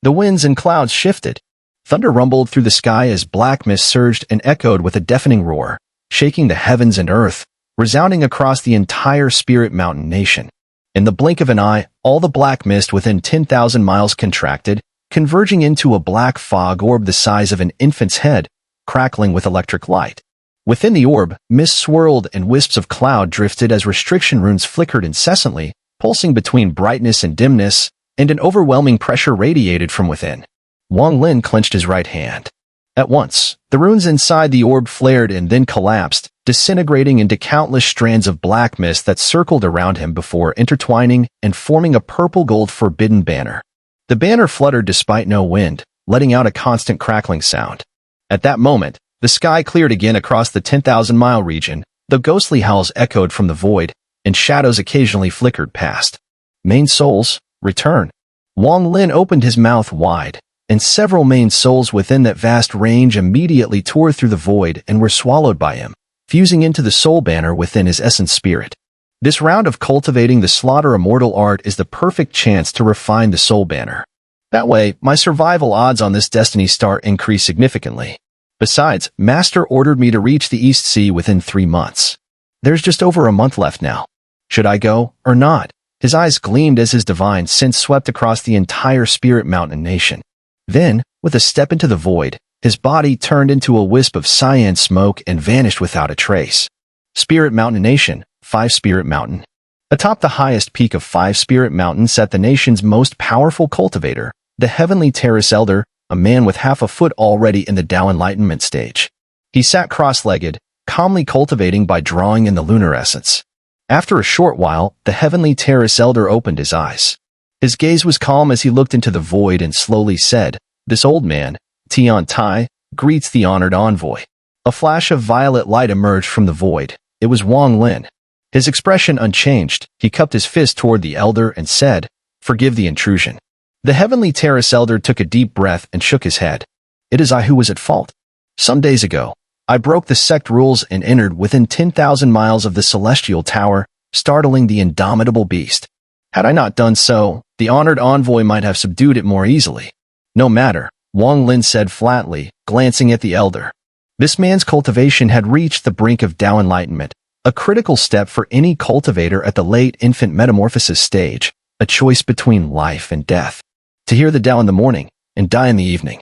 The winds and clouds shifted. Thunder rumbled through the sky as black mist surged and echoed with a deafening roar, shaking the heavens and earth, resounding across the entire Spirit Mountain nation. In the blink of an eye, all the black mist within 10,000 miles contracted, converging into a black fog orb the size of an infant's head, crackling with electric light. Within the orb, mist swirled and wisps of cloud drifted as restriction runes flickered incessantly, pulsing between brightness and dimness, and an overwhelming pressure radiated from within. Wang Lin clenched his right hand. At once, the runes inside the orb flared and then collapsed, disintegrating into countless strands of black mist that circled around him before intertwining and forming a purple-gold forbidden banner. The banner fluttered despite no wind, letting out a constant crackling sound. At that moment, the sky cleared again across the 10,000-mile region, though ghostly howls echoed from the void, and shadows occasionally flickered past. Main souls, return. Wang Lin opened his mouth wide, and several main souls within that vast range immediately tore through the void and were swallowed by him, fusing into the soul banner within his essence spirit. This round of cultivating the slaughter immortal art is the perfect chance to refine the soul banner. That way, my survival odds on this destiny star increase significantly. Besides, Master ordered me to reach the East Sea within 3 months. There's just over a month left now. Should I go or not? His eyes gleamed as his divine sense swept across the entire Spirit Mountain nation. Then, with a step into the void, his body turned into a wisp of cyan smoke and vanished without a trace. Spirit Mountain Nation, 5 Spirit Mountain. Atop the highest peak of 5 Spirit Mountain sat the nation's most powerful cultivator, the Heavenly Terrace Elder, a man with half a foot already in the Tao Enlightenment stage. He sat cross-legged, calmly cultivating by drawing in the lunar essence. After a short while, the Heavenly Terrace Elder opened his eyes. His gaze was calm as he looked into the void and slowly said, "This old man, Tian Tai, greets the honored envoy." A flash of violet light emerged from the void. It was Wang Lin. His expression unchanged, he cupped his fist toward the elder and said, "Forgive the intrusion." The Heavenly Terrace Elder took a deep breath and shook his head. "It is I who was at fault. Some days ago, I broke the sect rules and entered within 10,000 miles of the Celestial Tower, startling the indomitable beast. Had I not done so, the honored envoy might have subdued it more easily." "No matter," Wang Lin said flatly, glancing at the elder. This man's cultivation had reached the brink of Tao Enlightenment, a critical step for any cultivator at the late infant metamorphosis stage, a choice between life and death. To hear the Tao in the morning, and die in the evening.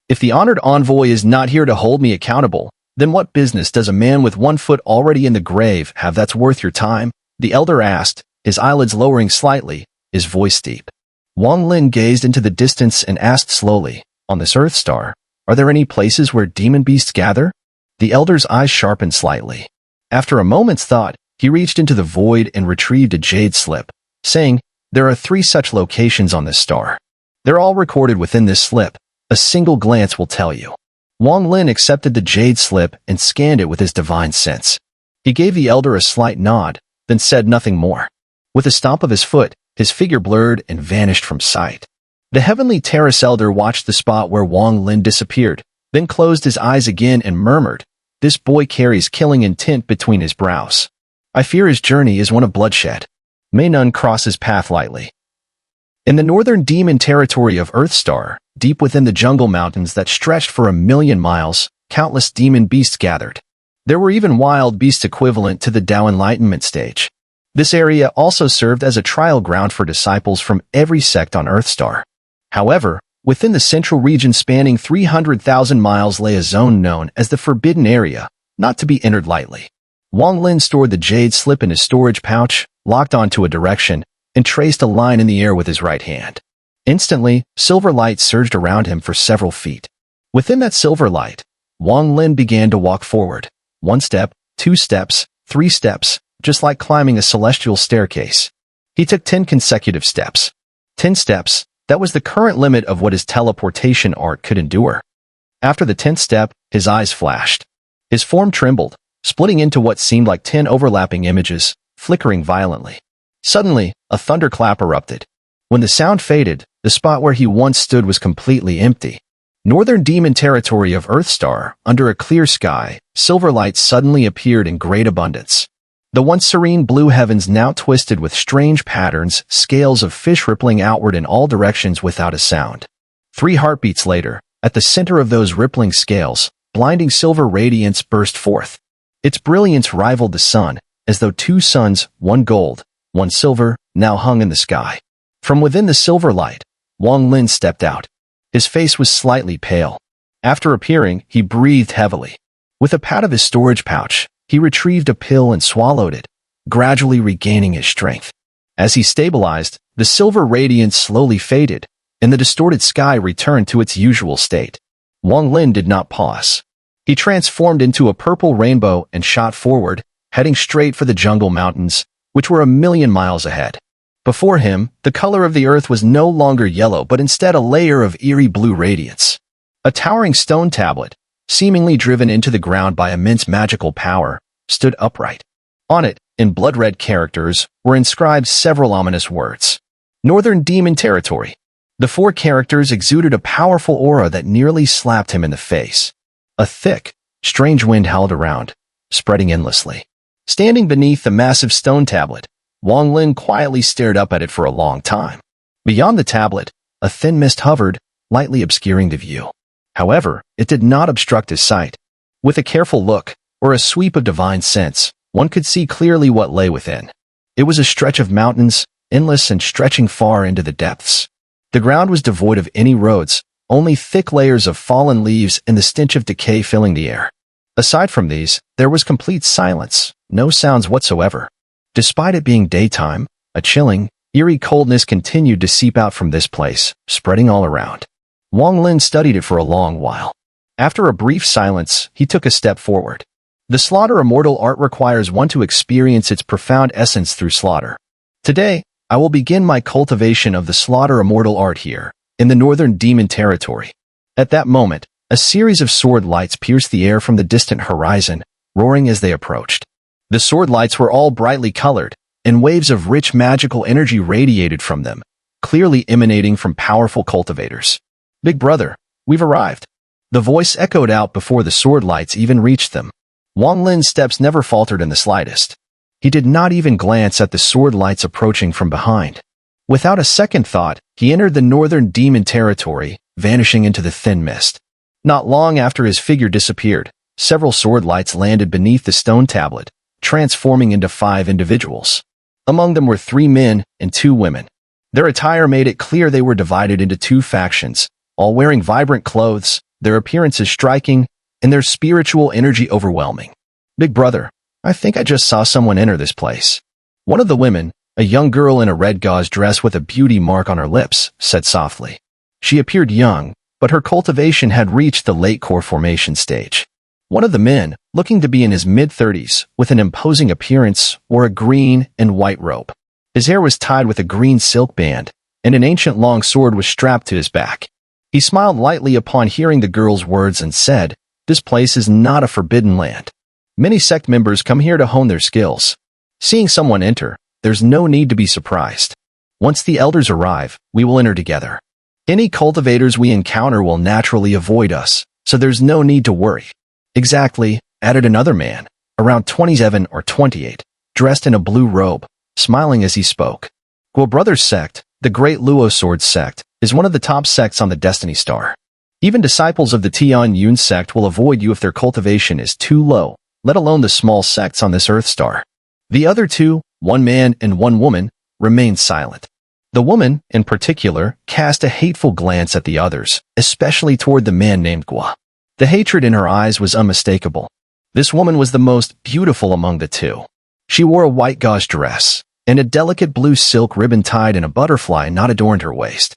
If the honored envoy is not here to hold me accountable, then what business does a man with 1 foot already in the grave have that's worth your time? The elder asked, his eyelids lowering slightly, his voice deep. Wang Lin gazed into the distance and asked slowly, "On this Earth star, are there any places where demon beasts gather?" The elder's eyes sharpened slightly. After a moment's thought, he reached into the void and retrieved a jade slip, saying, "There are 3 such locations on this star. They're all recorded within this slip. A single glance will tell you." Wang Lin accepted the jade slip and scanned it with his divine sense. He gave the elder a slight nod, then said nothing more. With a stomp of his foot, his figure blurred and vanished from sight. The Heavenly Terrace Elder watched the spot where Wang Lin disappeared, then closed his eyes again and murmured, "This boy carries killing intent between his brows. I fear his journey is one of bloodshed. May none cross his path lightly." In the northern demon territory of Earthstar, deep within the jungle mountains that stretched for 1,000,000 miles, countless demon beasts gathered. There were even wild beasts equivalent to the Tao Enlightenment stage. This area also served as a trial ground for disciples from every sect on Earthstar. However, within the central region spanning 300,000 miles lay a zone known as the Forbidden Area, not to be entered lightly. Wang Lin stored the jade slip in his storage pouch, locked onto a direction, and traced a line in the air with his right hand. Instantly, silver light surged around him for several feet. Within that silver light, Wang Lin began to walk forward. 1 step, 2 steps, 3 steps, just like climbing a celestial staircase. He took 10 consecutive steps. 10 steps, that was the current limit of what his teleportation art could endure. After the 10th step, his eyes flashed. His form trembled, splitting into what seemed like 10 overlapping images, flickering violently. Suddenly, a thunderclap erupted. When the sound faded, the spot where he once stood was completely empty. Northern demon territory of Earthstar, under a clear sky, silver light suddenly appeared in great abundance. The once serene blue heavens now twisted with strange patterns, scales of fish rippling outward in all directions without a sound. 3 heartbeats later, at the center of those rippling scales, blinding silver radiance burst forth. Its brilliance rivaled the sun, as though 2 suns, one gold, one silver, now hung in the sky. From within the silver light, Wang Lin stepped out. His face was slightly pale. After appearing, he breathed heavily. With a pat of his storage pouch, he retrieved a pill and swallowed it, gradually regaining his strength. As he stabilized, the silver radiance slowly faded, and the distorted sky returned to its usual state. Wang Lin did not pause. He transformed into a purple rainbow and shot forward, heading straight for the jungle mountains, which were 1,000,000 miles ahead. Before him, the color of the earth was no longer yellow but instead a layer of eerie blue radiance. A towering stone tablet, seemingly driven into the ground by immense magical power, stood upright. On it, in blood-red characters, were inscribed several ominous words. Northern Demon Territory. The 4 characters exuded a powerful aura that nearly slapped him in the face. A thick, strange wind howled around, spreading endlessly. Standing beneath the massive stone tablet, Wang Lin quietly stared up at it for a long time. Beyond the tablet, a thin mist hovered, lightly obscuring the view. However, it did not obstruct his sight. With a careful look, or a sweep of divine sense, one could see clearly what lay within. It was a stretch of mountains, endless and stretching far into the depths. The ground was devoid of any roads, only thick layers of fallen leaves and the stench of decay filling the air. Aside from these, there was complete silence, no sounds whatsoever. Despite it being daytime, a chilling, eerie coldness continued to seep out from this place, spreading all around. Wang Lin studied it for a long while. After a brief silence, he took a step forward. The Slaughter Immortal art requires one to experience its profound essence through slaughter. Today, I will begin my cultivation of the Slaughter Immortal art here, in the Northern Demon Territory. At that moment, a series of sword lights pierced the air from the distant horizon, roaring as they approached. The sword lights were all brightly colored, and waves of rich magical energy radiated from them, clearly emanating from powerful cultivators. "Big brother, we've arrived." The voice echoed out before the sword lights even reached them. Wang Lin's steps never faltered in the slightest. He did not even glance at the sword lights approaching from behind. Without a second thought, he entered the Northern Demon Territory, vanishing into the thin mist. Not long after his figure disappeared, several sword lights landed beneath the stone tablet, transforming into 5 individuals. Among them were 3 men and 2 women. Their attire made it clear they were divided into 2 factions, all wearing vibrant clothes, their appearances striking, and their spiritual energy overwhelming. "Big brother, I think I just saw someone enter this place." One of the women, a young girl in a red gauze dress with a beauty mark on her lips, said softly. She appeared young, but her cultivation had reached the late core formation stage. One of the men, looking to be in his mid-30s, with an imposing appearance, wore a green and white robe. His hair was tied with a green silk band, and an ancient long sword was strapped to his back. He smiled lightly upon hearing the girl's words and said, "This place is not a forbidden land. Many sect members come here to hone their skills. Seeing someone enter, there's no need to be surprised. Once the elders arrive, we will enter together. Any cultivators we encounter will naturally avoid us, so there's no need to worry." "Exactly," added another man, around 27 or 28, dressed in a blue robe, smiling as he spoke. Guo Brothers sect, the Great Luo Sword sect, is one of the top sects on the Destiny Star. Even disciples of the Tian Yun sect will avoid you if their cultivation is too low, let alone the small sects on this Earth Star. The other 2, 1 man and 1 woman, remained silent. The woman, in particular, cast a hateful glance at the others, especially toward the man named Guo. The hatred in her eyes was unmistakable. This woman was the most beautiful among the 2. She wore a white gauze dress, and a delicate blue silk ribbon tied in a butterfly knot adorned her waist.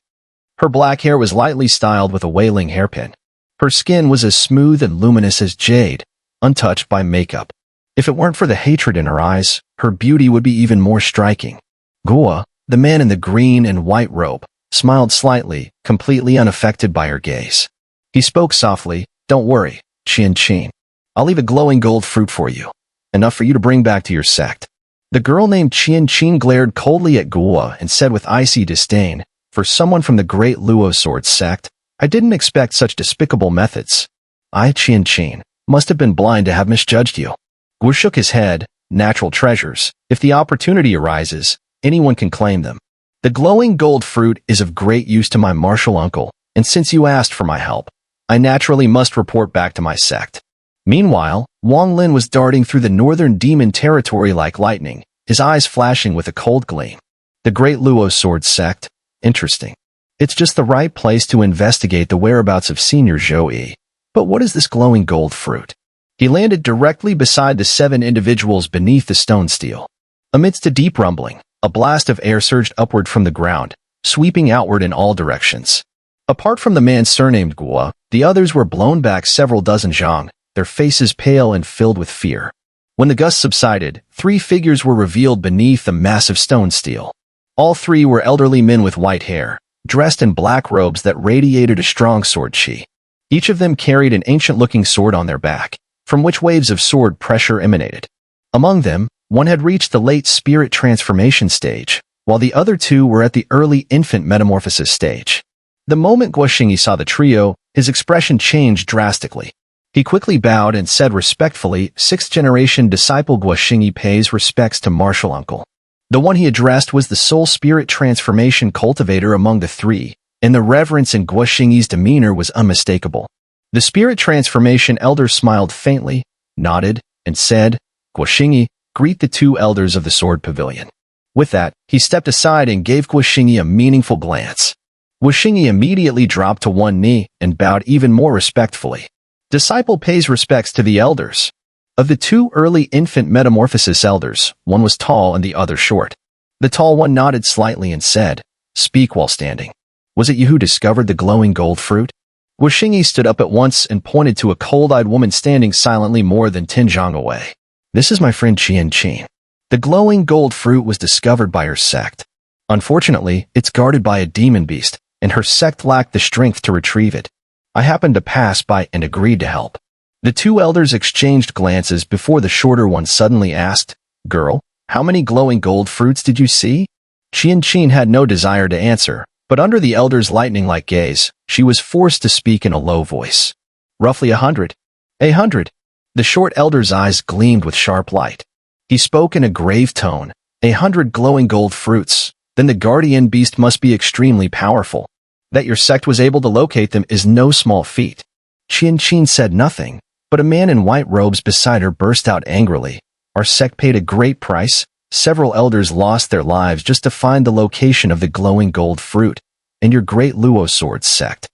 Her black hair was lightly styled with a wailing hairpin. Her skin was as smooth and luminous as jade, untouched by makeup. If it weren't for the hatred in her eyes, her beauty would be even more striking. Guo, the man in the green and white robe, smiled slightly, completely unaffected by her gaze. He spoke softly, "Don't worry, Qian. I'll leave a glowing gold fruit for you. Enough for you to bring back to your sect." The girl named Qian glared coldly at Guo and said with icy disdain, "For someone from the Great Luo Sword sect, I didn't expect such despicable methods. I, Qian, must have been blind to have misjudged you." Guo shook his head. "Natural treasures. If the opportunity arises, anyone can claim them. The glowing gold fruit is of great use to my martial uncle, and since you asked for my help, I naturally must report back to my sect." Meanwhile, Wang Lin was darting through the northern demon territory like lightning, his eyes flashing with a cold gleam. The Great Luo Sword Sect? Interesting. It's just the right place to investigate the whereabouts of Senior Zhou. But what is this glowing gold fruit? He landed directly beside the 7 individuals beneath the stone stele. Amidst a deep rumbling, a blast of air surged upward from the ground, sweeping outward in all directions. Apart from the man surnamed Guo, the others were blown back several dozen zhang, their faces pale and filled with fear. When the gust subsided, 3 figures were revealed beneath the massive stone stele. All 3 were elderly men with white hair, dressed in black robes that radiated a strong sword chi. Each of them carried an ancient-looking sword on their back, from which waves of sword pressure emanated. Among them, one had reached the late spirit transformation stage, while the other 2 were at the early infant metamorphosis stage. The moment Guo Xingyi saw the trio, his expression changed drastically. He quickly bowed and said respectfully, "6th-generation disciple Guo Xingyi pays respects to martial uncle." The one he addressed was the soul spirit transformation cultivator among the 3, and the reverence in Guo Xingyi's demeanor was unmistakable. The spirit transformation elder smiled faintly, nodded, and said, "Guo Xingyi, greet the 2 elders of the sword pavilion." With that, he stepped aside and gave Guo Xingyi a meaningful glance. Guo Xingyi immediately dropped to one knee and bowed even more respectfully. Disciple pays respects to the elders. Of the 2 early infant metamorphosis elders, one was tall and the other short. The tall one nodded slightly and said, "Speak while standing. Was it you who discovered the glowing gold fruit?" Guo Xingyi stood up at once and pointed to a cold-eyed woman standing silently more than 10 zhang away. "This is my friend Qian. The glowing gold fruit was discovered by her sect. Unfortunately, it's guarded by a demon beast, and her sect lacked the strength to retrieve it. I happened to pass by and agreed to help." The 2 elders exchanged glances before the shorter one suddenly asked, "Girl, how many glowing gold fruits did you see?" Qian had no desire to answer, but under the elder's lightning-like gaze, she was forced to speak in a low voice. "Roughly 100. 100. The short elder's eyes gleamed with sharp light. He spoke in a grave tone, 100 glowing gold fruits. Then the guardian beast must be extremely powerful. That your sect was able to locate them is no small feat." Qian said nothing, but a man in white robes beside her burst out angrily. "Our sect paid a great price. Several elders lost their lives just to find the location of the glowing gold fruit, and your Great Luo Sword sect."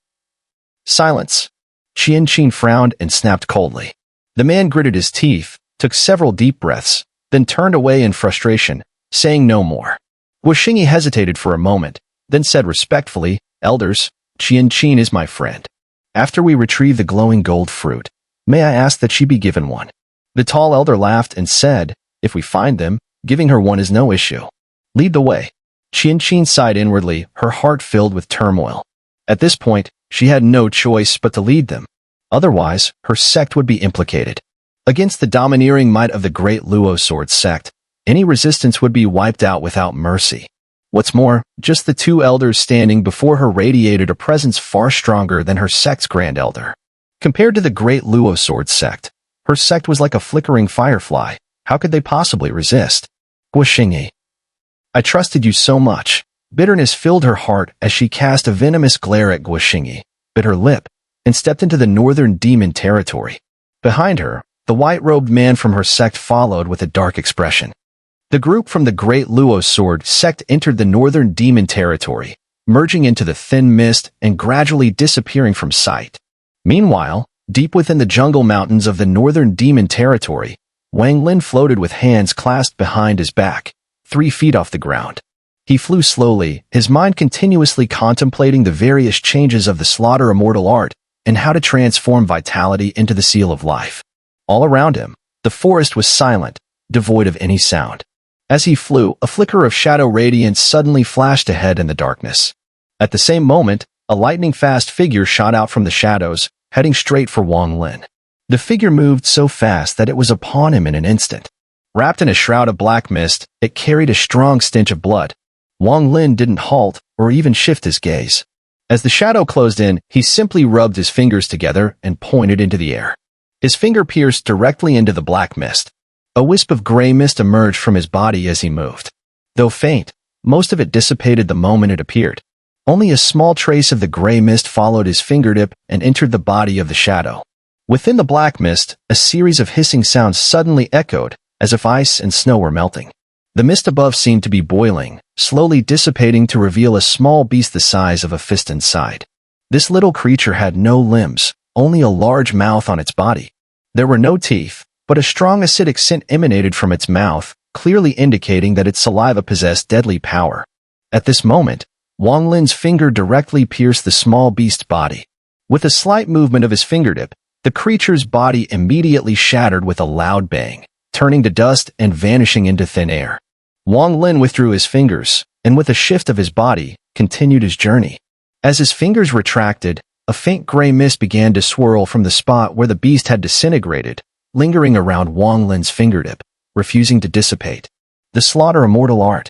Silence. Qian frowned and snapped coldly. The man gritted his teeth, took several deep breaths, then turned away in frustration, saying no more. Guo Xingyi hesitated for a moment, then said respectfully, "Elders, Qian is my friend. After we retrieve the glowing gold fruit, may I ask that she be given one?" The tall elder laughed and said, "If we find them, giving her one is no issue. Lead the way." Qian sighed inwardly, her heart filled with turmoil. At this point, she had no choice but to lead them. Otherwise, her sect would be implicated. Against the domineering might of the Great Luo Sword sect, any resistance would be wiped out without mercy. What's more, just the 2 elders standing before her radiated a presence far stronger than her sect's grand elder. Compared to the Great Luo Sword sect, her sect was like a flickering firefly. How could they possibly resist? "Guo Xingyi, I trusted you so much." Bitterness filled her heart as she cast a venomous glare at Guo Xingyi, bit her lip, and stepped into the northern demon territory. Behind her, the white-robed man from her sect followed with a dark expression. The group from the Great Luo Sword sect entered the northern demon territory, merging into the thin mist and gradually disappearing from sight. Meanwhile, deep within the jungle mountains of the northern demon territory, Wang Lin floated with hands clasped behind his back, 3 feet off the ground. He flew slowly, his mind continuously contemplating the various changes of the slaughter immortal art and how to transform vitality into the seal of life. All around him, the forest was silent, devoid of any sound. As he flew, a flicker of shadow radiance suddenly flashed ahead in the darkness. At the same moment, a lightning-fast figure shot out from the shadows, heading straight for Wang Lin. The figure moved so fast that it was upon him in an instant. Wrapped in a shroud of black mist, it carried a strong stench of blood. Wang Lin didn't halt or even shift his gaze. As the shadow closed in, he simply rubbed his fingers together and pointed into the air. His finger pierced directly into the black mist. A wisp of gray mist emerged from his body as he moved. Though faint, most of it dissipated the moment it appeared. Only a small trace of the gray mist followed his fingertip and entered the body of the shadow. Within the black mist, a series of hissing sounds suddenly echoed, as if ice and snow were melting. The mist above seemed to be boiling, slowly dissipating to reveal a small beast the size of a fist inside. This little creature had no limbs, only a large mouth on its body. There were no teeth, but a strong acidic scent emanated from its mouth, clearly indicating that its saliva possessed deadly power. At this moment, Wang Lin's finger directly pierced the small beast's body. With a slight movement of his fingertip, the creature's body immediately shattered with a loud bang, turning to dust and vanishing into thin air. Wang Lin withdrew his fingers, and with a shift of his body, continued his journey. As his fingers retracted, a faint gray mist began to swirl from the spot where the beast had disintegrated, lingering around Wang Lin's fingertip, refusing to dissipate. The Slaughter Immortal Art.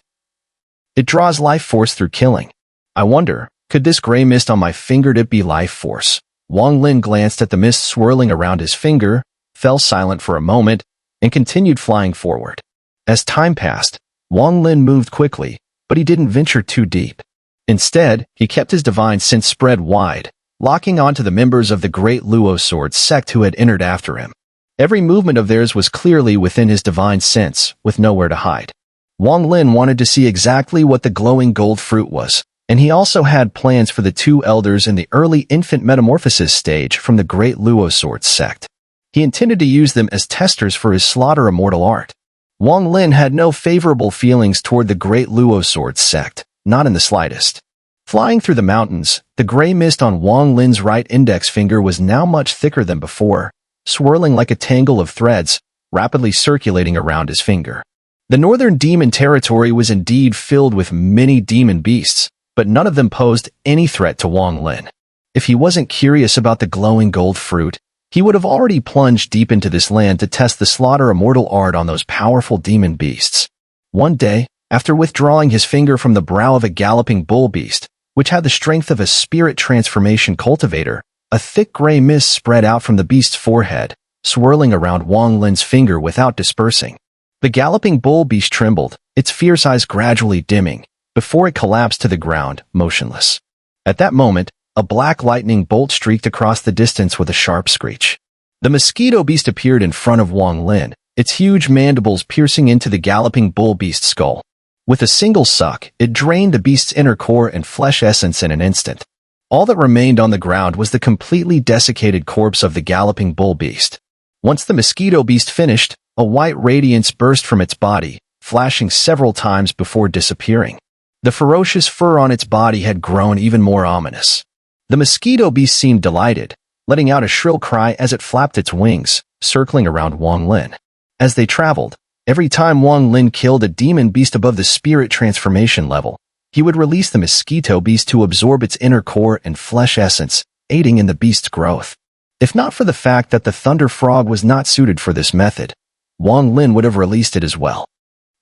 It draws life force through killing. I wonder, could this gray mist on my fingertip be life force? Wang Lin glanced at the mist swirling around his finger, fell silent for a moment, and continued flying forward. As time passed, Wang Lin moved quickly, but he didn't venture too deep. Instead, he kept his divine sense spread wide, locking onto the members of the Great Luo Sword sect who had entered after him. Every movement of theirs was clearly within his divine sense, with nowhere to hide. Wang Lin wanted to see exactly what the glowing gold fruit was, and he also had plans for the two elders in the early infant metamorphosis stage from the Great Luo Sword sect. He intended to use them as testers for his Slaughter Immortal Art. Wang Lin had no favorable feelings toward the Great Luo Sword sect, not in the slightest. Flying through the mountains, the gray mist on Wang Lin's right index finger was now much thicker than before, swirling like a tangle of threads, rapidly circulating around his finger. The northern demon territory was indeed filled with many demon beasts, but none of them posed any threat to Wang Lin. If he wasn't curious about the glowing gold fruit, he would have already plunged deep into this land to test the Slaughter Immortal Art on those powerful demon beasts. One day, after withdrawing his finger from the brow of a galloping bull beast, which had the strength of a spirit transformation cultivator, a thick gray mist spread out from the beast's forehead, swirling around Wang Lin's finger without dispersing. The galloping bull beast trembled, its fierce eyes gradually dimming, before it collapsed to the ground, motionless. At that moment, a black lightning bolt streaked across the distance with a sharp screech. The mosquito beast appeared in front of Wang Lin, its huge mandibles piercing into the galloping bull beast's skull. With a single suck, it drained the beast's inner core and flesh essence in an instant. All that remained on the ground was the completely desiccated corpse of the galloping bull beast. Once the mosquito beast finished, a white radiance burst from its body, flashing several times before disappearing. The ferocious fur on its body had grown even more ominous. The mosquito beast seemed delighted, letting out a shrill cry as it flapped its wings, circling around Wang Lin. As they traveled, every time Wang Lin killed a demon beast above the spirit transformation level, he would release the mosquito beast to absorb its inner core and flesh essence, aiding in the beast's growth. If not for the fact that the thunder frog was not suited for this method, Wang Lin would have released it as well.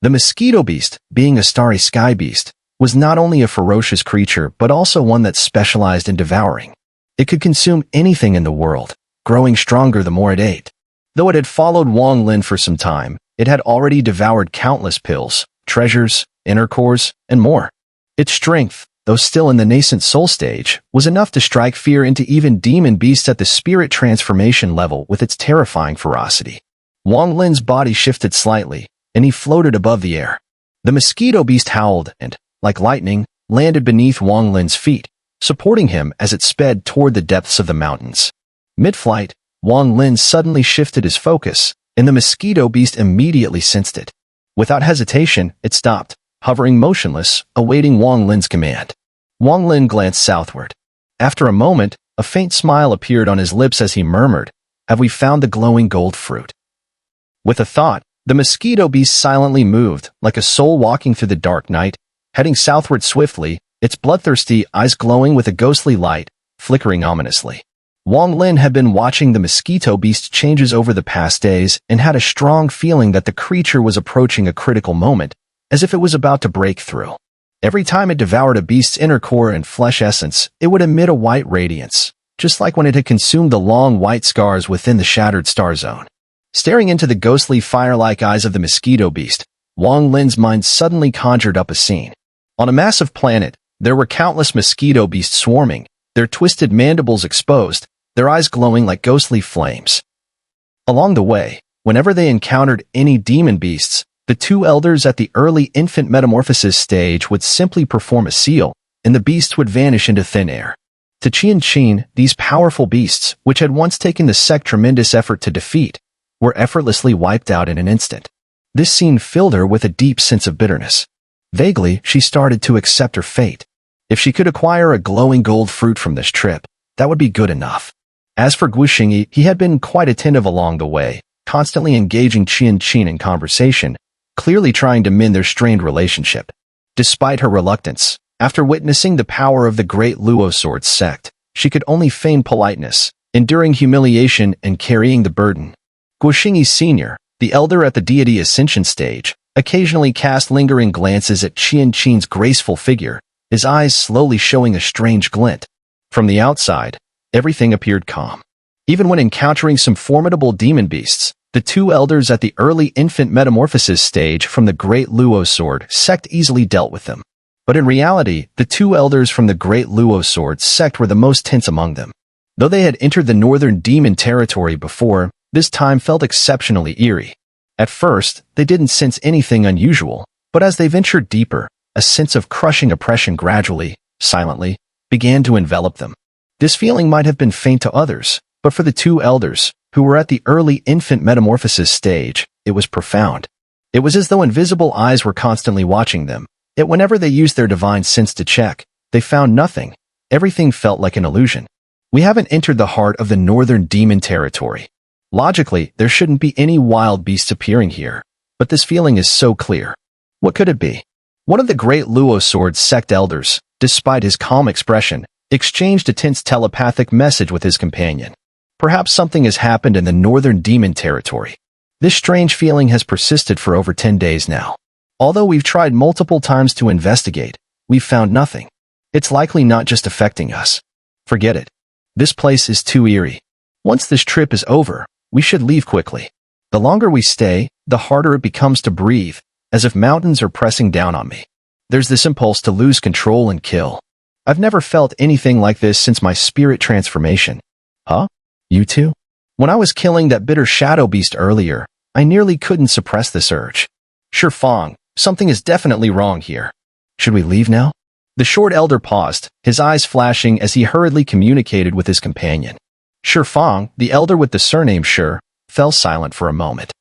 The mosquito beast, being a starry sky beast, was not only a ferocious creature but also one that specialized in devouring. It could consume anything in the world, growing stronger the more it ate. Though it had followed Wang Lin for some time, it had already devoured countless pills, treasures, inner cores, and more. Its strength, though still in the nascent soul stage, was enough to strike fear into even demon beasts at the spirit transformation level with its terrifying ferocity. Wang Lin's body shifted slightly, and he floated above the air. The mosquito beast howled and, like lightning, landed beneath Wang Lin's feet, supporting him as it sped toward the depths of the mountains. Mid-flight, Wang Lin suddenly shifted his focus, and the mosquito beast immediately sensed it. Without hesitation, it stopped, hovering motionless, awaiting Wang Lin's command. Wang Lin glanced southward. After a moment, a faint smile appeared on his lips as he murmured, "Have we found the glowing gold fruit?" With a thought, the mosquito beast silently moved, like a soul walking through the dark night, heading southward swiftly, its bloodthirsty eyes glowing with a ghostly light, flickering ominously. Wang Lin had been watching the mosquito beast's changes over the past days and had a strong feeling that the creature was approaching a critical moment, as if it was about to break through. Every time it devoured a beast's inner core and flesh essence, it would emit a white radiance, just like when it had consumed the long white scars within the shattered star zone. Staring into the ghostly fire-like eyes of the mosquito beast, Wang Lin's mind suddenly conjured up a scene. On a massive planet, There were countless mosquito beasts swarming, their twisted mandibles exposed, their eyes glowing like ghostly flames. Along the way, whenever they encountered any demon beasts, the two elders at the early infant metamorphosis stage would simply perform a seal, and the beast would vanish into thin air. To Qian, these powerful beasts, which had once taken the sect tremendous effort to defeat, were effortlessly wiped out in an instant. This scene filled her with a deep sense of bitterness. Vaguely, she started to accept her fate. If she could acquire a glowing gold fruit from this trip, that would be good enough. As for Guoxingyi, he had been quite attentive along the way, constantly engaging Qian in conversation, clearly trying to mend their strained relationship. Despite her reluctance, after witnessing the power of the great Luo Sword sect, she could only feign politeness, enduring humiliation and carrying the burden. Guoxingyi Sr., the elder at the deity ascension stage, occasionally cast lingering glances at Qian's graceful figure, his eyes slowly showing a strange glint. From the outside, everything appeared calm. Even when encountering some formidable demon beasts, the two elders at the early infant metamorphosis stage from the great Luo Sword sect easily dealt with them. But in reality, the two elders from the great Luo Sword sect were the most tense among them. Though they had entered the northern demon territory before, this time felt exceptionally eerie. At first, they didn't sense anything unusual, but as they ventured deeper, a sense of crushing oppression gradually, silently, began to envelop them. This feeling might have been faint to others, but for the two elders, who were at the early infant metamorphosis stage, it was profound. It was as though invisible eyes were constantly watching them. Yet whenever they used their divine sense to check, they found nothing. Everything felt like an illusion. We haven't entered the heart of the northern demon territory. Logically, there shouldn't be any wild beasts appearing here, but this feeling is so clear. What could it be? One of the great Luo Sword sect elders, despite his calm expression, exchanged a tense telepathic message with his companion. Perhaps something has happened in the northern demon territory. This strange feeling has persisted for over 10 days now. Although we've tried multiple times to investigate, we've found nothing. It's likely not just affecting us. Forget it. This place is too eerie. Once this trip is over, we should leave quickly. The longer we stay, the harder it becomes to breathe, as if mountains are pressing down on me. There's this impulse to lose control and kill. I've never felt anything like this since my spirit transformation. Huh? You too? When I was killing that bitter shadow beast earlier, I nearly couldn't suppress this urge. Shifang, something is definitely wrong here. Should we leave now? The short elder paused, his eyes flashing as he hurriedly communicated with his companion. Shifang, the elder with the surname Shi, fell silent for a moment.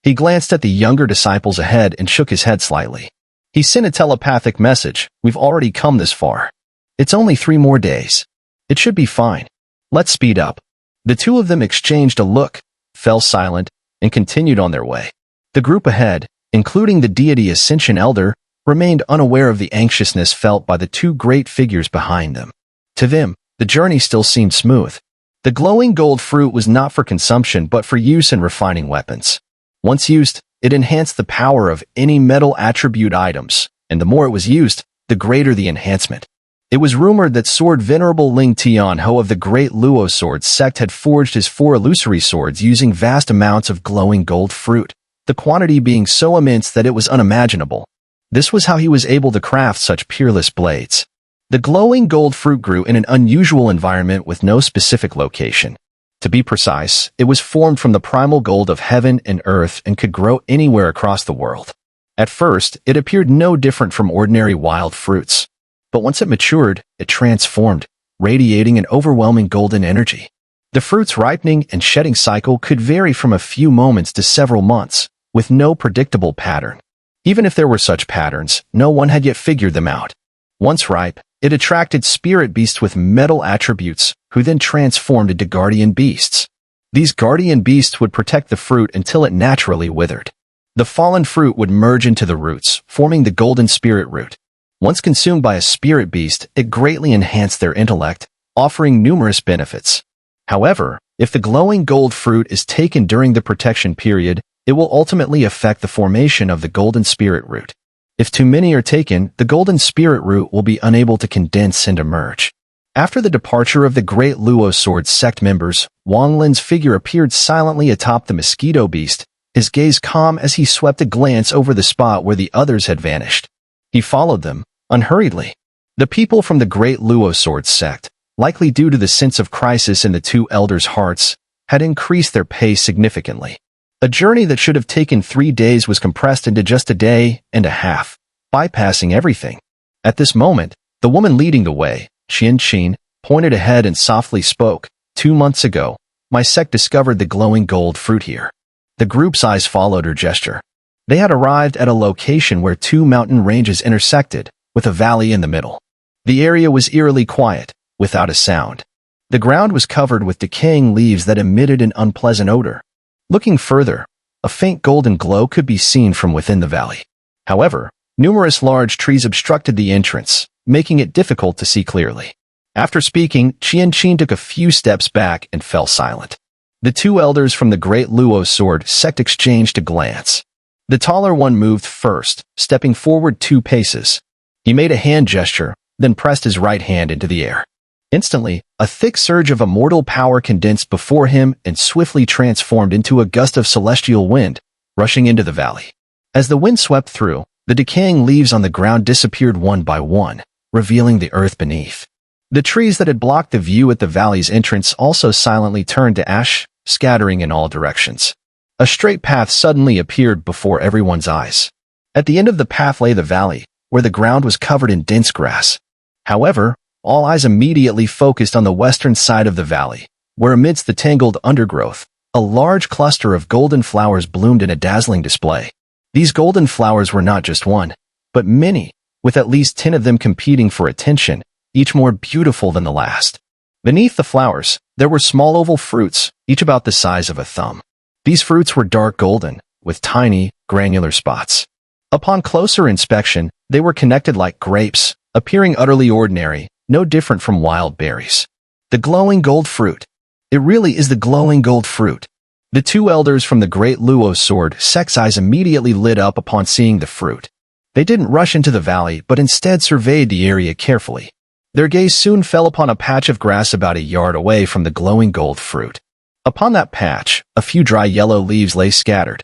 He glanced at the younger disciples ahead and shook his head slightly. He sent a telepathic message. We've already come this far. It's only 3 more days. It should be fine. Let's speed up. The two of them exchanged a look, fell silent, and continued on their way. The group ahead, including the deity Ascension Elder, remained unaware of the anxiousness felt by the two great figures behind them. To them, the journey still seemed smooth. The glowing gold fruit was not for consumption but for use in refining weapons. Once used, it enhanced the power of any metal attribute items, and the more it was used, the greater the enhancement. It was rumored that Sword Venerable Ling Tianho of the Great Luo Sword sect had forged his 4 illusory swords using vast amounts of glowing gold fruit, the quantity being so immense that it was unimaginable. This was how he was able to craft such peerless blades. The glowing gold fruit grew in an unusual environment with no specific location. To be precise, it was formed from the primal gold of heaven and earth and could grow anywhere across the world. At first, it appeared no different from ordinary wild fruits. But once it matured, it transformed, radiating an overwhelming golden energy. The fruit's ripening and shedding cycle could vary from a few moments to several months, with no predictable pattern. Even if there were such patterns, no one had yet figured them out. Once ripe, it attracted spirit beasts with metal attributes, who then transformed into guardian beasts. These guardian beasts would protect the fruit until it naturally withered. The fallen fruit would merge into the roots, forming the golden spirit root. Once consumed by a spirit beast, it greatly enhanced their intellect, offering numerous benefits. However, if the glowing gold fruit is taken during the protection period, it will ultimately affect the formation of the golden spirit root. If too many are taken, the golden spirit root will be unable to condense and emerge. After the departure of the great Luo Sword sect members, Wang Lin's figure appeared silently atop the mosquito beast, his gaze calm as he swept a glance over the spot where the others had vanished. He followed them, unhurriedly. The people from the Great Luo Sword sect, likely due to the sense of crisis in the two elders' hearts, had increased their pace significantly. A journey that should have taken 3 days was compressed into just a day and a half, bypassing everything. At this moment, the woman leading the way, Qian, pointed ahead and softly spoke. 2 months ago, my sect discovered the glowing gold fruit here. The group's eyes followed her gesture. They had arrived at a location where 2 mountain ranges intersected, with a valley in the middle. The area was eerily quiet, without a sound. The ground was covered with decaying leaves that emitted an unpleasant odor. Looking further, a faint golden glow could be seen from within the valley. However, numerous large trees obstructed the entrance, making it difficult to see clearly. After speaking, Qian took a few steps back and fell silent. The 2 elders from the Great Luo Sword sect exchanged a glance. The taller one moved first, stepping forward 2 paces. He made a hand gesture, then pressed his right hand into the air. Instantly, a thick surge of immortal power condensed before him and swiftly transformed into a gust of celestial wind, rushing into the valley. As the wind swept through, the decaying leaves on the ground disappeared one by one, revealing the earth beneath. The trees that had blocked the view at the valley's entrance also silently turned to ash, scattering in all directions. A straight path suddenly appeared before everyone's eyes. At the end of the path lay the valley, where the ground was covered in dense grass. However, all eyes immediately focused on the western side of the valley, where amidst the tangled undergrowth, a large cluster of golden flowers bloomed in a dazzling display. These golden flowers were not just one, but many, with at least 10 of them competing for attention, each more beautiful than the last. Beneath the flowers, there were small oval fruits, each about the size of a thumb. These fruits were dark golden, with tiny, granular spots. Upon closer inspection, they were connected like grapes, appearing utterly ordinary, no different from wild berries. The glowing gold fruit. It really is the glowing gold fruit. The 2 elders from the Great Luo Sword sect's eyes immediately lit up upon seeing the fruit. They didn't rush into the valley, but instead surveyed the area carefully. Their gaze soon fell upon a patch of grass about a yard away from the glowing gold fruit. Upon that patch, a few dry yellow leaves lay scattered.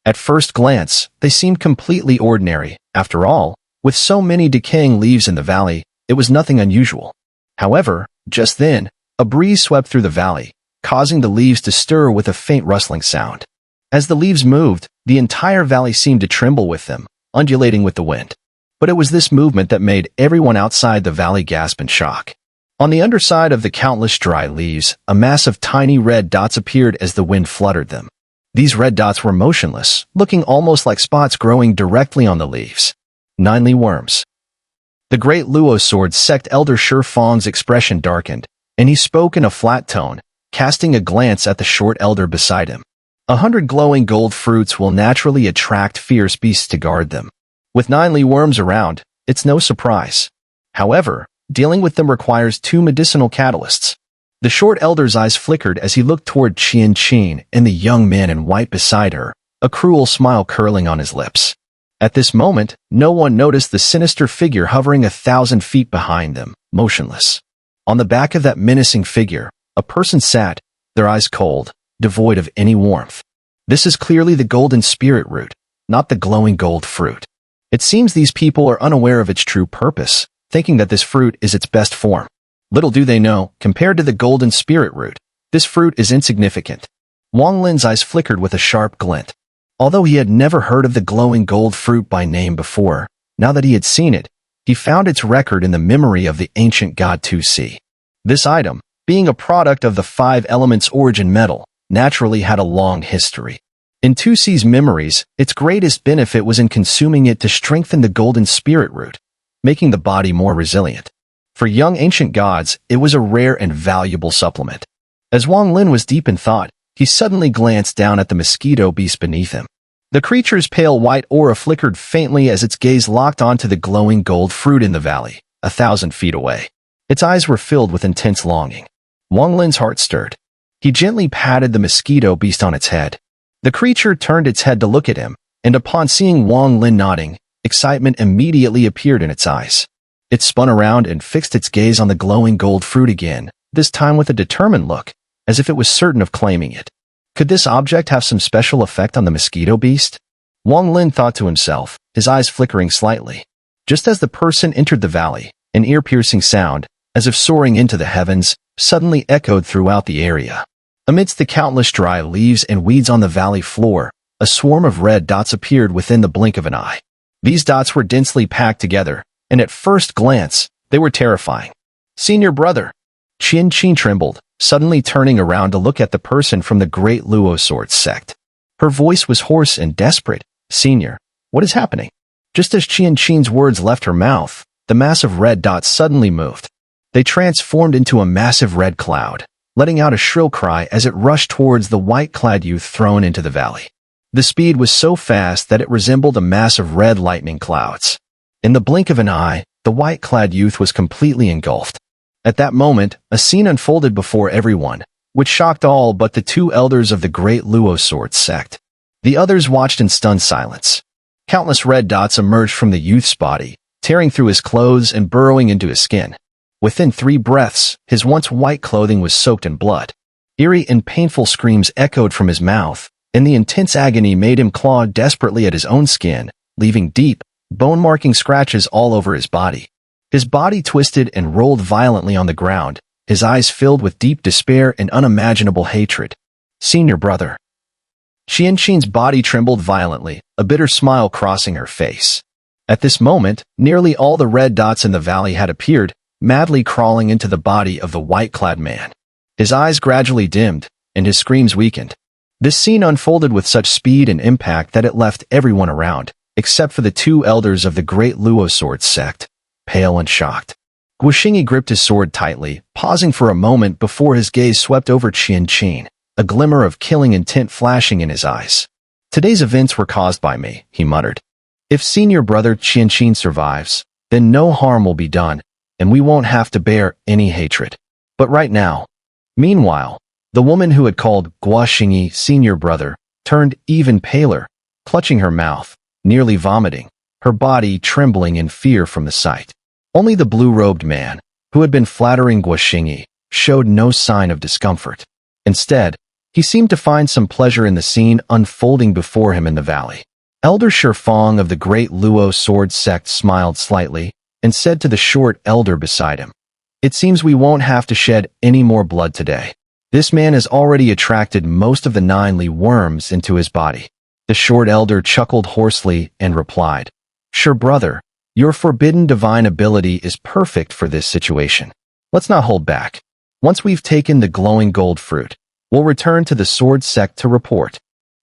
At first glance, they seemed completely ordinary. After all, with so many decaying leaves in the valley, it was nothing unusual. However, just then, a breeze swept through the valley, causing the leaves to stir with a faint rustling sound. As the leaves moved, the entire valley seemed to tremble with them, undulating with the wind. But it was this movement that made everyone outside the valley gasp in shock. On the underside of the countless dry leaves, a mass of tiny red dots appeared as the wind fluttered them. These red dots were motionless, looking almost like spots growing directly on the leaves. 9 worms. The Great Luo Sword sect elder Shi Fang's expression darkened, and he spoke in a flat tone, casting a glance at the short elder beside him. 100 glowing gold fruits will naturally attract fierce beasts to guard them. With 9 worms around, it's no surprise. However, dealing with them requires 2 medicinal catalysts. The short elder's eyes flickered as he looked toward Qian and the young man in white beside her, a cruel smile curling on his lips. At this moment, no one noticed the sinister figure hovering 1,000 feet behind them, motionless. On the back of that menacing figure, a person sat, their eyes cold, devoid of any warmth. This is clearly the golden spirit root, not the glowing gold fruit. It seems these people are unaware of its true purpose, thinking that this fruit is its best form. Little do they know, compared to the golden spirit root, this fruit is insignificant. Wang Lin's eyes flickered with a sharp glint. Although he had never heard of the glowing gold fruit by name before, now that he had seen it, he found its record in the memory of the ancient god 2C. This item, being a product of the 5 elements origin metal, naturally had a long history. In 2C's memories, its greatest benefit was in consuming it to strengthen the golden spirit root, making the body more resilient. For young ancient gods, it was a rare and valuable supplement. As Wang Lin was deep in thought, he suddenly glanced down at the mosquito beast beneath him. The creature's pale white aura flickered faintly as its gaze locked onto the glowing gold fruit in the valley, 1,000 feet away. Its eyes were filled with intense longing. Wang Lin's heart stirred. He gently patted the mosquito beast on its head. The creature turned its head to look at him, and upon seeing Wang Lin nodding, excitement immediately appeared in its eyes. It spun around and fixed its gaze on the glowing gold fruit again, this time with a determined look, as if it was certain of claiming it. Could this object have some special effect on the mosquito beast? Wang Lin thought to himself, his eyes flickering slightly. Just as the person entered the valley, An ear-piercing sound, as if soaring into the heavens, suddenly echoed throughout the area. Amidst the countless dry leaves and weeds on the valley floor, a swarm of red dots appeared within the blink of an eye. These dots were densely packed together, and at first glance, they were terrifying. "Senior brother!" Qian trembled, suddenly turning around to look at the person from the Great Luo Sword sect. Her voice was hoarse and desperate. "Senior, what is happening?" Just as Qian's words left her mouth, the massive red dots suddenly moved. They transformed into a massive red cloud, letting out a shrill cry as it rushed towards the white-clad youth thrown into the valley. The speed was so fast that it resembled a mass of red lightning clouds. In the blink of an eye, the white-clad youth was completely engulfed. At that moment, a scene unfolded before everyone, which shocked all but the two elders of the Great Luo Sword sect. The others watched in stunned silence. Countless red dots emerged from the youth's body, tearing through his clothes and burrowing into his skin. Within 3 breaths, his once white clothing was soaked in blood. Eerie and painful screams echoed from his mouth, and the intense agony made him claw desperately at his own skin, leaving deep, bone-marking scratches all over his body. His body twisted and rolled violently on the ground, his eyes filled with deep despair and unimaginable hatred. "Senior brother." Qian's body trembled violently, a bitter smile crossing her face. At this moment, nearly all the red dots in the valley had appeared, madly crawling into the body of the white-clad man. His eyes gradually dimmed, and his screams weakened. This scene unfolded with such speed and impact that it left everyone around, except for the 2 elders of the Great Luo Sword sect, pale and shocked. Guoxingyi gripped his sword tightly, pausing for a moment before his gaze swept over Qian, a glimmer of killing intent flashing in his eyes. "Today's events were caused by me," he muttered. "If senior brother Qian survives, then no harm will be done, and we won't have to bear any hatred. But right now..." Meanwhile, the woman who had called Guoxingyi senior brother turned even paler, clutching her mouth, nearly vomiting, her body trembling in fear from the sight. Only the blue-robed man, who had been flattering Guoxingyi, showed no sign of discomfort. Instead, he seemed to find some pleasure in the scene unfolding before him in the valley. Elder Shifang of the Great Luo Sword sect smiled slightly and said to the short elder beside him, "It seems we won't have to shed any more blood today. This man has already attracted most of the 9 Li worms into his body." The short elder chuckled hoarsely and replied, "Sure brother, your forbidden divine ability is perfect for this situation. Let's not hold back. Once we've taken the glowing gold fruit, we'll return to the sword sect to report."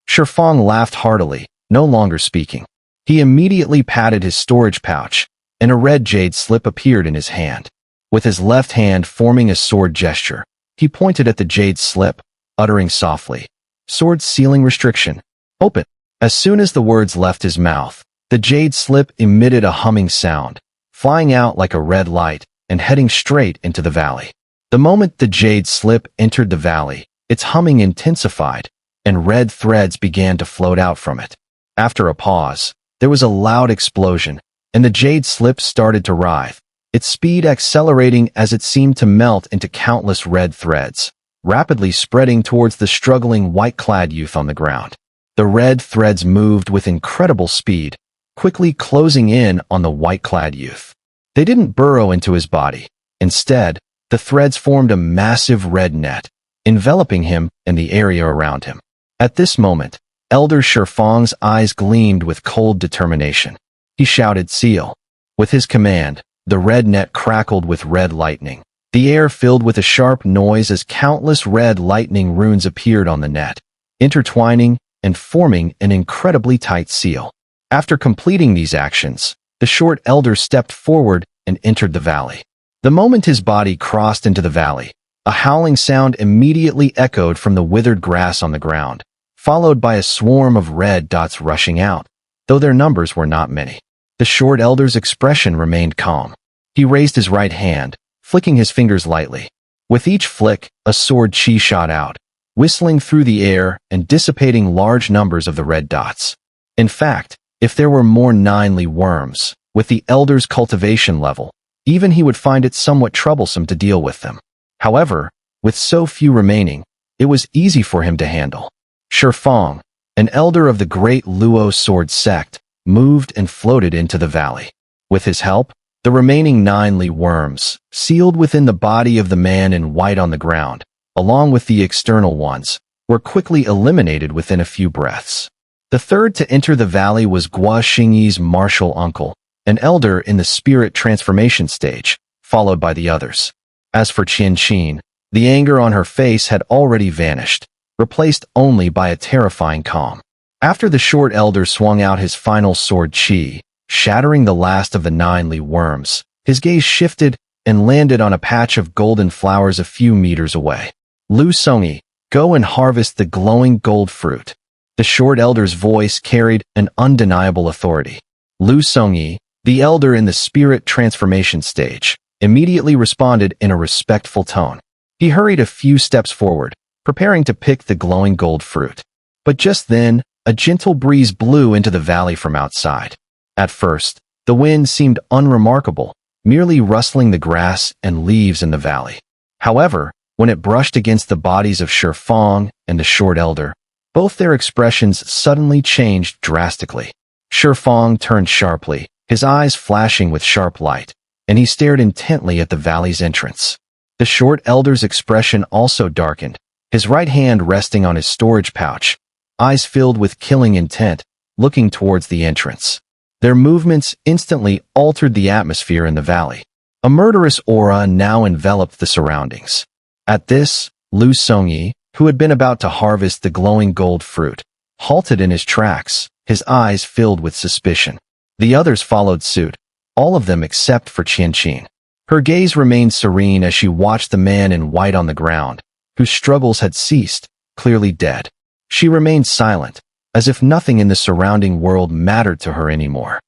Shifang laughed heartily, no longer speaking. He immediately patted his storage pouch, and a red jade slip appeared in his hand. With his left hand forming a sword gesture, he pointed at the jade slip, uttering softly, "Sword sealing restriction. Open." As soon as the words left his mouth, the jade slip emitted a humming sound, flying out like a red light and heading straight into the valley. The moment the jade slip entered the valley, its humming intensified, and red threads began to float out from it. After a pause, there was a loud explosion, and the jade slip started to writhe, its speed accelerating as it seemed to melt into countless red threads, rapidly spreading towards the struggling white-clad youth on the ground. The red threads moved with incredible speed, quickly closing in on the white-clad youth. They didn't burrow into his body. Instead, the threads formed a massive red net, enveloping him and the area around him. At this moment, Elder Shifang's eyes gleamed with cold determination. He shouted, "Seal." With his command, the red net crackled with red lightning. The air filled with a sharp noise as countless red lightning runes appeared on the net, intertwining and forming an incredibly tight seal. After completing these actions, the short elder stepped forward and entered the valley. The moment his body crossed into the valley, a howling sound immediately echoed from the withered grass on the ground, followed by a swarm of red dots rushing out, though their numbers were not many. The short elder's expression remained calm. He raised his right hand, flicking his fingers lightly. With each flick, a sword chi shot out, whistling through the air and dissipating large numbers of the red dots. In fact, if there were more 9 Li worms, with the elder's cultivation level, even he would find it somewhat troublesome to deal with them. However, with so few remaining, it was easy for him to handle. Shifang, an elder of the Great Luo Sword sect, moved and floated into the valley. With his help, The remaining 9 Li worms, sealed within the body of the man in white on the ground, along with the external ones, were quickly eliminated within a few breaths. The third to enter the valley was Gua Xingyi's martial uncle, an elder in the spirit transformation stage, followed by the others. As for Qianqin, the anger on her face had already vanished, replaced only by a terrifying calm. After the short elder swung out his final sword Qi, shattering the last of the 9 Li worms, his gaze shifted and landed on a patch of golden flowers a few meters away. Lu Songyi, go and harvest the glowing gold fruit. The short elder's voice carried an undeniable authority. Lu Songyi, the elder in the spirit transformation stage, immediately responded in a respectful tone. He hurried a few steps forward, preparing to pick the glowing gold fruit. But just then, a gentle breeze blew into the valley from outside. At first, the wind seemed unremarkable, merely rustling the grass and leaves in the valley. However, when it brushed against the bodies of Shifang and the short elder, both their expressions suddenly changed drastically. Shifang turned sharply, his eyes flashing with sharp light, and he stared intently at the valley's entrance. The short elder's expression also darkened, his right hand resting on his storage pouch, eyes filled with killing intent, looking towards the entrance. Their movements instantly altered the atmosphere in the valley. A murderous aura now enveloped the surroundings. At this, Lu Songyi, who had been about to harvest the glowing gold fruit, halted in his tracks, his eyes filled with suspicion. The others followed suit, all of them except for Qianqin. Her gaze remained serene as she watched the man in white on the ground, whose struggles had ceased, clearly dead. She remained silent, as if nothing in the surrounding world mattered to her anymore.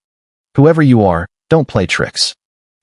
Whoever you are, don't play tricks.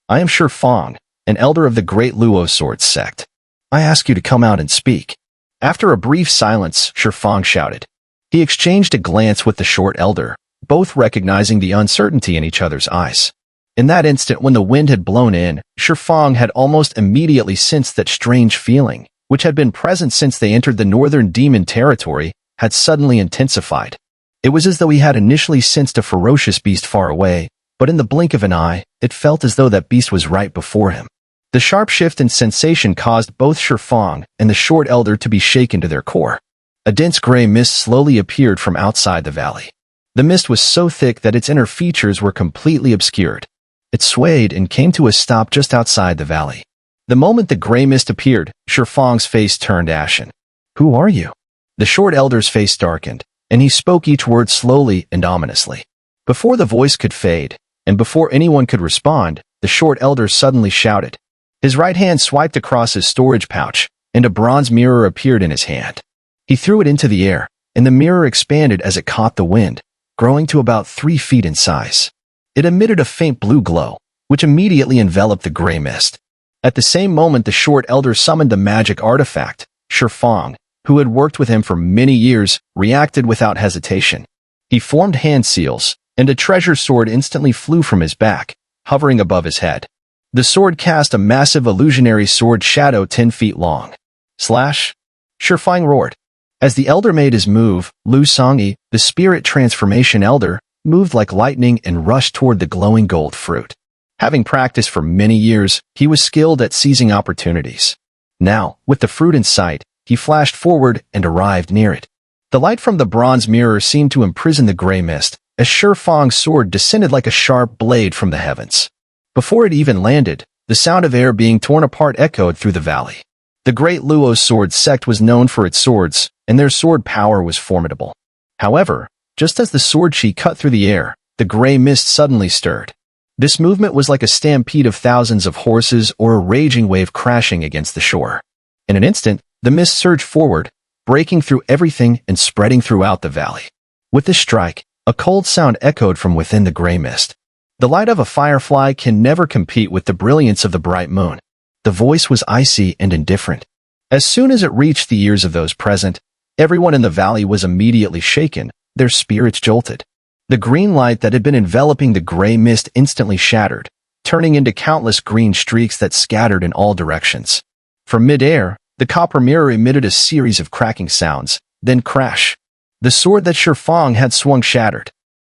I am Shifang, an elder of the Great Luo Sword sect. I ask you to come out and speak. After a brief silence, Shifang shouted. He exchanged a glance with the short elder, both recognizing the uncertainty in each other's eyes. In that instant when the wind had blown in, Shifang had almost immediately sensed that strange feeling, which had been present since they entered the northern demon territory, had suddenly intensified. It was as though he had initially sensed a ferocious beast far away, but in the blink of an eye, it felt as though that beast was right before him. The sharp shift in sensation caused both Shifang and the short elder to be shaken to their core. A dense gray mist slowly appeared from outside the valley. The mist was so thick that its inner features were completely obscured. It swayed and came to a stop just outside the valley. The moment the gray mist appeared, Shifang's face turned ashen. Who are you? The short elder's face darkened, and he spoke each word slowly and ominously. Before the voice could fade, and before anyone could respond, the short elder suddenly shouted. His right hand swiped across his storage pouch, and a bronze mirror appeared in his hand. He threw it into the air, and the mirror expanded as it caught the wind, growing to about 3 feet in size. It emitted a faint blue glow, which immediately enveloped the gray mist. At the same moment, the short elder summoned the magic artifact. Shifang, who had worked with him for many years, reacted without hesitation. He formed hand seals, and a treasure sword instantly flew from his back, hovering above his head. The sword cast a massive illusionary sword shadow 10 feet long. Slash! Shifang roared. As the elder made his move, Lu Songyi, the spirit transformation elder, moved like lightning and rushed toward the glowing gold fruit. Having practiced for many years, he was skilled at seizing opportunities. Now, with the fruit in sight, he flashed forward and arrived near it. The light from the bronze mirror seemed to imprison the gray mist, as Shifang's sword descended like a sharp blade from the heavens. Before it even landed, the sound of air being torn apart echoed through the valley. The Great Luo Sword sect was known for its swords, and their sword power was formidable. However, just as the sword chi cut through the air, the gray mist suddenly stirred. This movement was like a stampede of thousands of horses or a raging wave crashing against the shore. In an instant, the mist surged forward, breaking through everything and spreading throughout the valley. With this strike, a cold sound echoed from within the gray mist. The light of a firefly can never compete with the brilliance of the bright moon. The voice was icy and indifferent. As soon as it reached the ears of those present, everyone in the valley was immediately shaken, their spirits jolted. The green light that had been enveloping the gray mist instantly shattered, turning into countless green streaks that scattered in all directions. From mid-air, the copper mirror emitted a series of cracking sounds, then crash. The sword that Shifang had swung shattered,